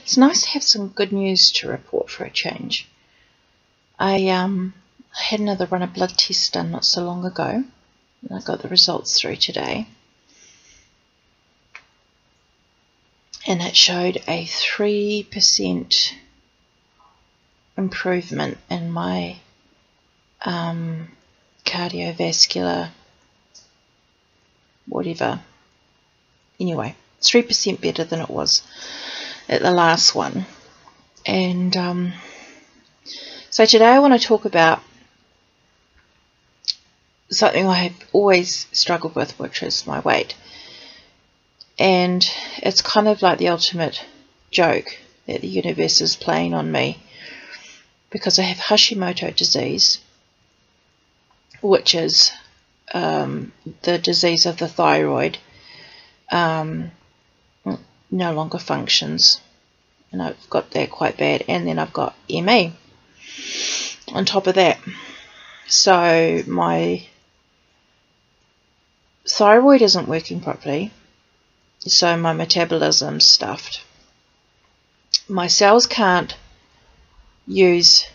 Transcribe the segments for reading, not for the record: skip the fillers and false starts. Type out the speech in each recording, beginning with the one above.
It's nice to have some good news to report for a change. I had another run of blood tests done not so long ago, and I got the results through today. And it showed a 3% improvement in my cardiovascular whatever. Anyway, it's 3% better than it was at the last one. And so today I want to talk about something I have always struggled with, which is my weight. And it's kind of like the ultimate joke that the universe is playing on me, because I have Hashimoto disease, which is the disease of the thyroid. No longer functions, and I've got that quite bad, and then I've got ME on top of that. So my thyroid isn't working properly, so my metabolism's stuffed. My cells can't use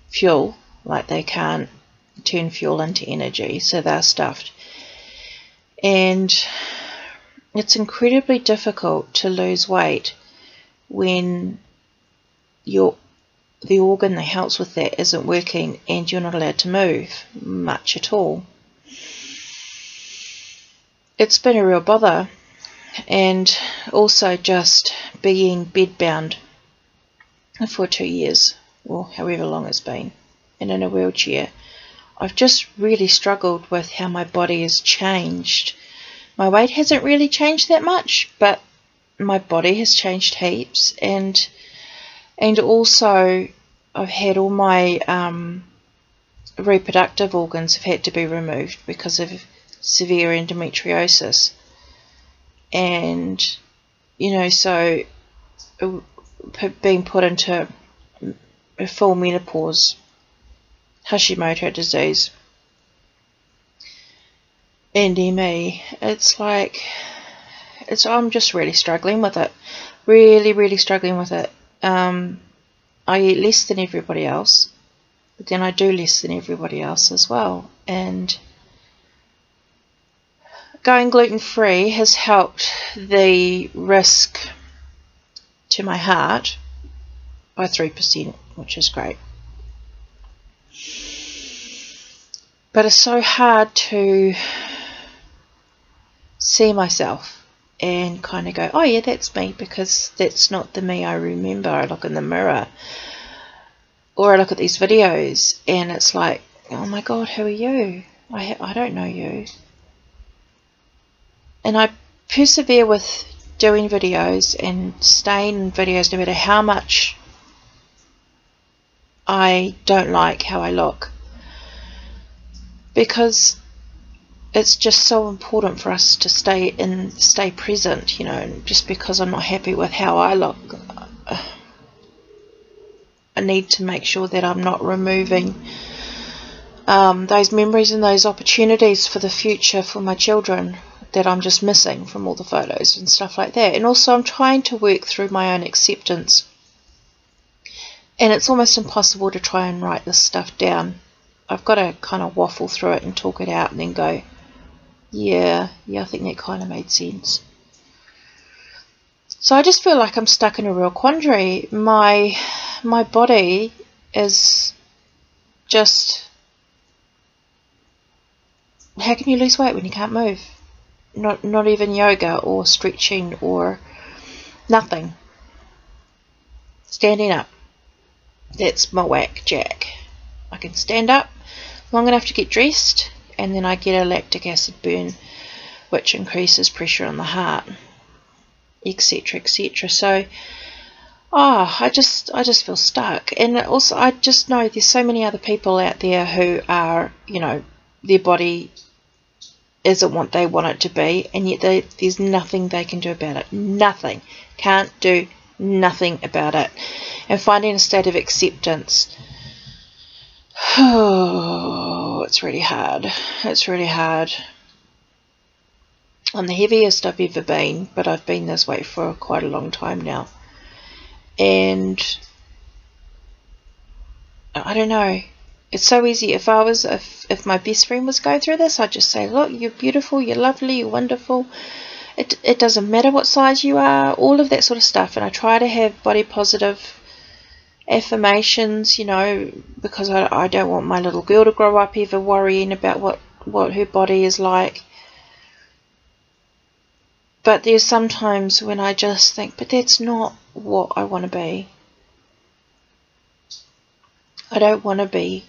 fuel, like they can't turn fuel into energy, so they're stuffed. And it's incredibly difficult to lose weight when the organ that helps with that isn't working and you're not allowed to move much at all. It's been a real bother, and also just being bedbound for 2 years, or however long it's been, and in a wheelchair. I've just really struggled with how my body has changed. My weight hasn't really changed that much, but my body has changed heaps, and also I've had all my reproductive organs have had to be removed because of severe endometriosis. And so being put into a full menopause, Hashimoto disease, and ME, I'm just really struggling with it. Really struggling with it. I eat less than everybody else, but then I do less than everybody else as well. And going gluten-free has helped the risk to my heart by 3%, which is great. But it's so hard to see myself and kind of go, oh yeah, that's me, because that's not the me I remember. I look in the mirror, or I look at these videos, and it's like, oh my god, who are you? I don't know you. And I persevere with doing videos and staying in videos no matter how much I don't like how I look, because it's just so important for us to stay present, and just because I'm not happy with how I look, I need to make sure that I'm not removing those memories and those opportunities for the future for my children that I'm just missing from all the photos and stuff like that. And also I'm trying to work through my own acceptance, and it's almost impossible to try and write this stuff down. I've got to kind of waffle through it and talk it out and then go, yeah, I think that kind of made sense. So I just feel like I'm stuck in a real quandary. My body is just, how can you lose weight when you can't move? Not even yoga or stretching or nothing. Standing up, that's my whack jack. I can stand up long enough to get dressed, and then I get a lactic acid burn, which increases pressure on the heart, etc, etc. So I just feel stuck. And also I just know there's so many other people out there who are, their body isn't what they want it to be, and yet there's nothing they can do about it. Nothing. Can't do nothing about it. And finding a state of acceptance, oh, it's really hard. It's really hard. I'm the heaviest I've ever been, but I've been this weight for quite a long time now. And I don't know. It's so easy. If my best friend was going through this, I'd just say, look, you're beautiful, you're lovely, you're wonderful. It doesn't matter what size you are, all of that sort of stuff. And I try to have body positive affirmations, you know, because I don't want my little girl to grow up ever worrying about what her body is like. But there's sometimes when I just think, but that's not what I want to be. I don't want to be,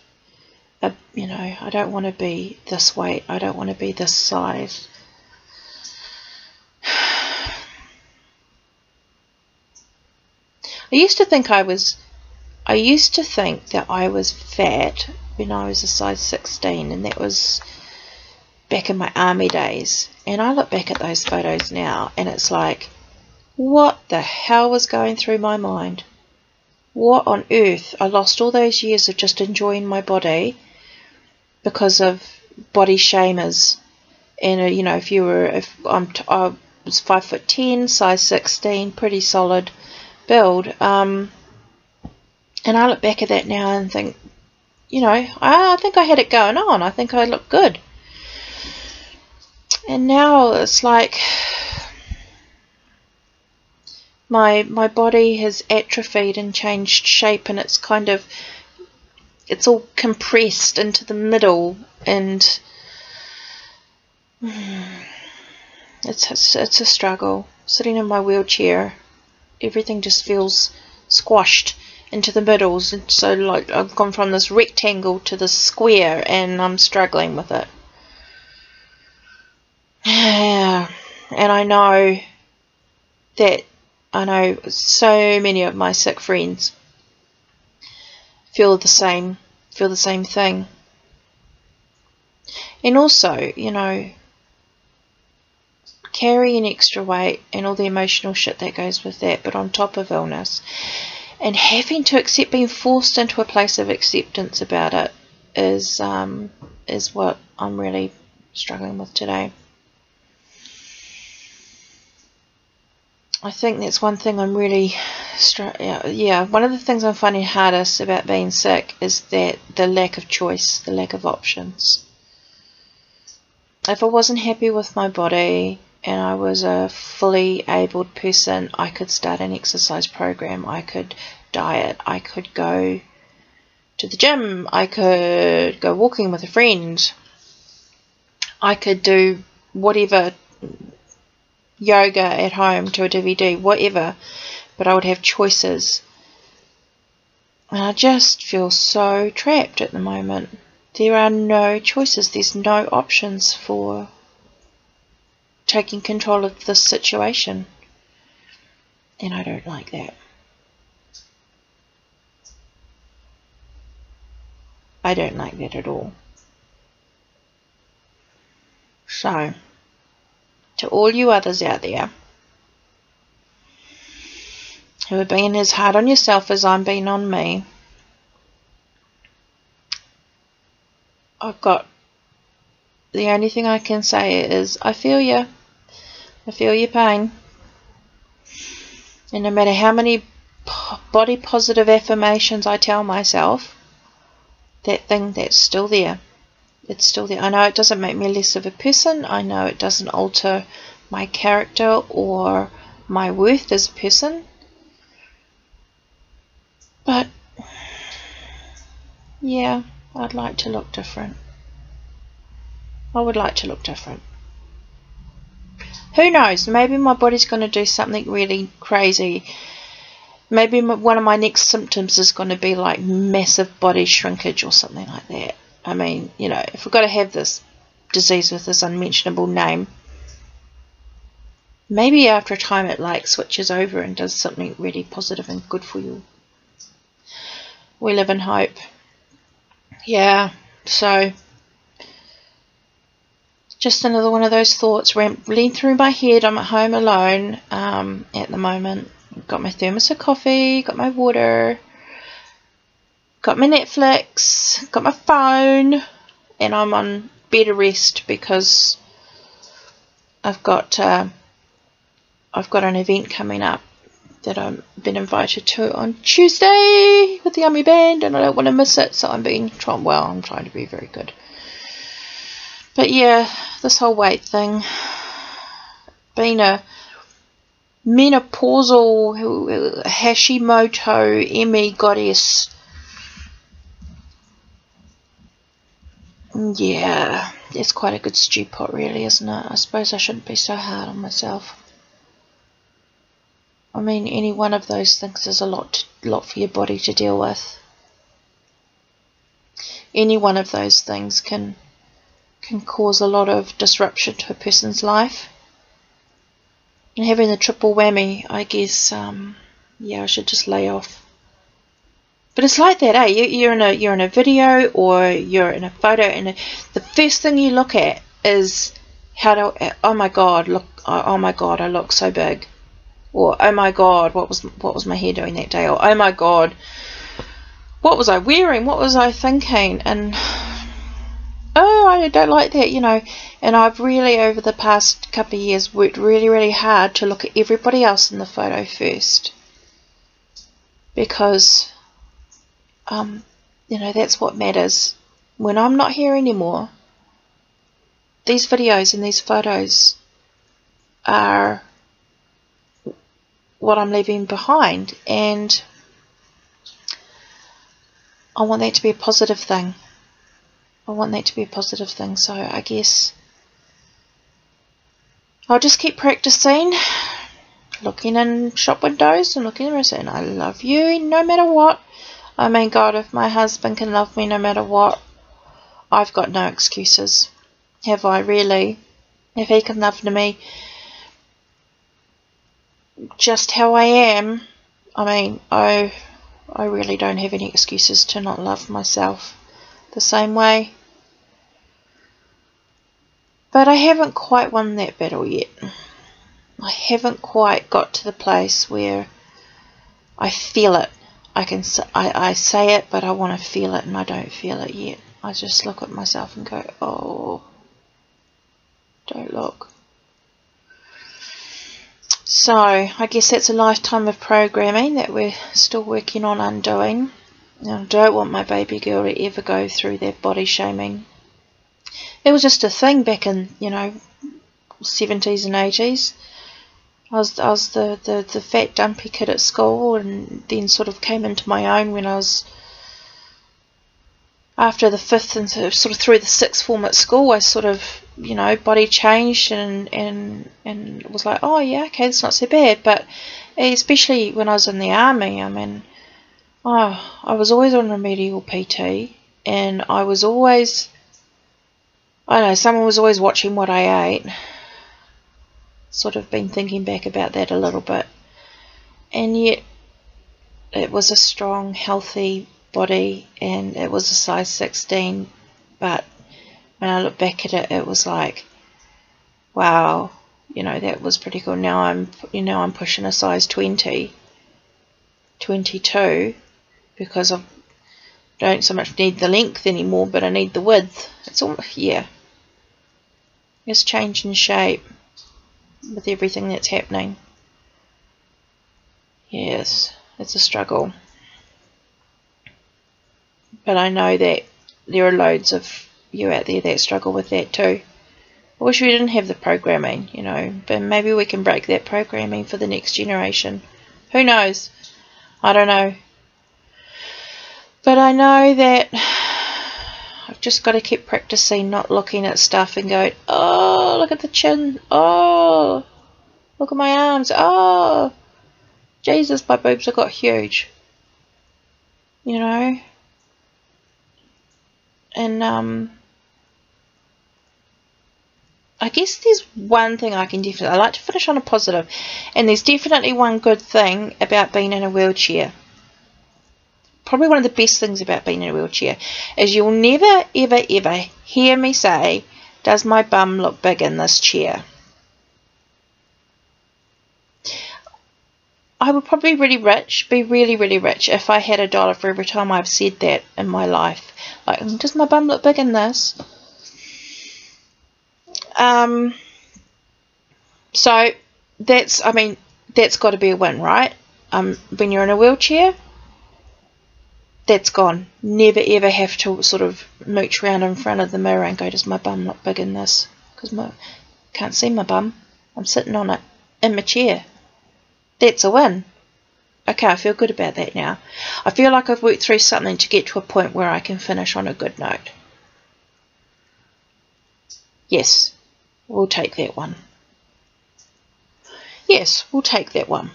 you know, I don't want to be this weight. I don't want to be this size. I used to think that I was fat when I was a size 16, and that was back in my army days. And I look back at those photos now, and it's like, what the hell was going through my mind? What on earth? I lost all those years of just enjoying my body because of body shamers. And you know, I was 5'10", size 16, pretty solid build. And I look back at that now and think, you know, I think I had it going on. I think I looked good. And now it's like my body has atrophied and changed shape, and it's kind of, it's all compressed into the middle, and it's a struggle. Sitting in my wheelchair, everything just feels squashed into the middles, and so like I've gone from this rectangle to this square, and I'm struggling with it. Yeah, and I know so many of my sick friends feel the same thing. And also, you know, carrying extra weight and all the emotional shit that goes with that, but on top of illness, and having to accept, being forced into a place of acceptance about it is what I'm really struggling with today. I think that's one thing I'm really one of the things I'm finding hardest about being sick is that the lack of choice, the lack of options. If I wasn't happy with my body and I was a fully abled person, I could start an exercise program, I could diet, I could go to the gym, I could go walking with a friend, I could do whatever, yoga at home to a DVD, whatever, but I would have choices. And I just feel so trapped at the moment. There are no choices, there's no options for taking control of this situation, and I don't like that. I don't like that at all. So, to all you others out there who are being as hard on yourself as I'm being on me, the only thing I can say is I feel you. I feel your pain. And no matter how many body positive affirmations I tell myself, that thing, that's still there. It's still there. I know it doesn't make me less of a person. I know it doesn't alter my character or my worth as a person. But yeah, I'd like to look different. I would like to look different. Who knows? Maybe my body's going to do something really crazy. Maybe one of my next symptoms is going to be like massive body shrinkage or something like that. I mean, you know, if we've got to have this disease with this unmentionable name, maybe after a time it like switches over and does something really positive and good for you. We live in hope. Yeah, so just another one of those thoughts rambling through my head. I'm at home alone at the moment. Got my thermos of coffee, got my water, got my Netflix, got my phone, and I'm on bed rest because I've got an event coming up that I've been invited to on Tuesday with the army band, and I don't want to miss it, so I'm trying to be very good. But yeah, this whole weight thing, being a menopausal Hashimoto M.E Goddess, yeah, it's quite a good stew pot really, isn't it? I suppose I shouldn't be so hard on myself. I mean, any one of those things is a lot for your body to deal with. Any one of those things can cause a lot of disruption to a person's life. And having the triple whammy, I guess, yeah, I should just lay off. But it's like that, eh? You're in a video or you're in a photo, and the first thing you look at is oh my god, I look so big, or oh my god, what was my hair doing that day, or oh my god, what was I wearing, what was I thinking, and oh, I don't like that, you know. And I've really, over the past couple of years, worked really hard to look at everybody else in the photo first, because you know, that's what matters. When I'm not here anymore, these videos and these photos are what I'm leaving behind, and I want that to be a positive thing. So I guess I'll just keep practicing, looking in shop windows and looking and saying, I love you no matter what. I mean, God, if my husband can love me no matter what, I've got no excuses. Have I really? If he can love me just how I am, I mean, I really don't have any excuses to not love myself the same way. But I haven't quite won that battle yet. I haven't quite got to the place where I feel it. I say it, but I want to feel it, and I don't feel it yet. I just look at myself and go, oh, don't look. So I guess that's a lifetime of programming that we're still working on undoing. I don't want my baby girl to ever go through that body shaming. It was just a thing back in, you know, 70s and 80s. I was the fat dumpy kid at school, and then sort of came into my own when I was after the 5th and sort of through the 6th form at school. I sort of, you know, body changed and was like, oh yeah, okay, that's not so bad. But especially when I was in the army, I mean, I was always on remedial PT, and I was always, I don't know, someone was always watching what I ate. Sort of been thinking back about that a little bit, and yet it was a strong, healthy body, and it was a size 16, but when I look back at it, it was like, wow, you know, that was pretty cool. Now I'm pushing a size 20, 22, because I don't so much need the length anymore, but I need the width. It's all, yeah, it's changing shape with everything that's happening. Yes, it's a struggle, but I know that there are loads of you out there that struggle with that too. I wish we didn't have the programming, you know, but maybe we can break that programming for the next generation. Who knows? I don't know, but I know that I've just got to keep practicing not looking at stuff and going, oh, look at the chin, oh, look at my arms, oh, Jesus, my boobs have got huge, you know. And I guess there's one thing I like to finish on a positive, and there's definitely one good thing about being in a wheelchair. Probably one of the best things about being in a wheelchair is you'll never, ever hear me say, does my bum look big in this chair? I would probably be really rich if I had $1 for every time I've said that in my life. Like, does my bum look big in this? So that's, I mean, that's got to be a win, right? when you're in a wheelchair, that's gone. Never ever have to sort of mooch around in front of the mirror and go, does my bum look big in this? Because I can't see my bum. I'm sitting on it in my chair. That's a win. Okay, I feel good about that now. I feel like I've worked through something to get to a point where I can finish on a good note. Yes, we'll take that one. Yes, we'll take that one.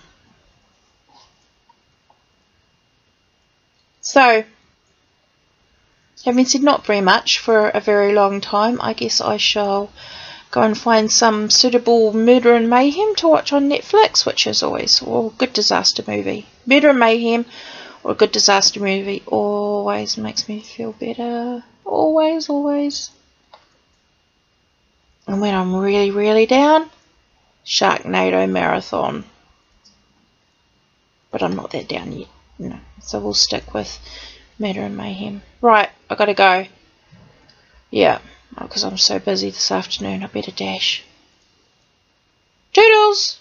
So, having said not very much for a very long time, I guess I shall go and find some suitable murder and mayhem to watch on Netflix, which is always a good disaster movie. Murder and mayhem or a good disaster movie always makes me feel better. Always, always. And when I'm really, really down, Sharknado Marathon. But I'm not that down yet. No. So we'll stick with murder and mayhem. Right, I gotta go. Yeah, because I'm so busy this afternoon, I better dash. Toodles!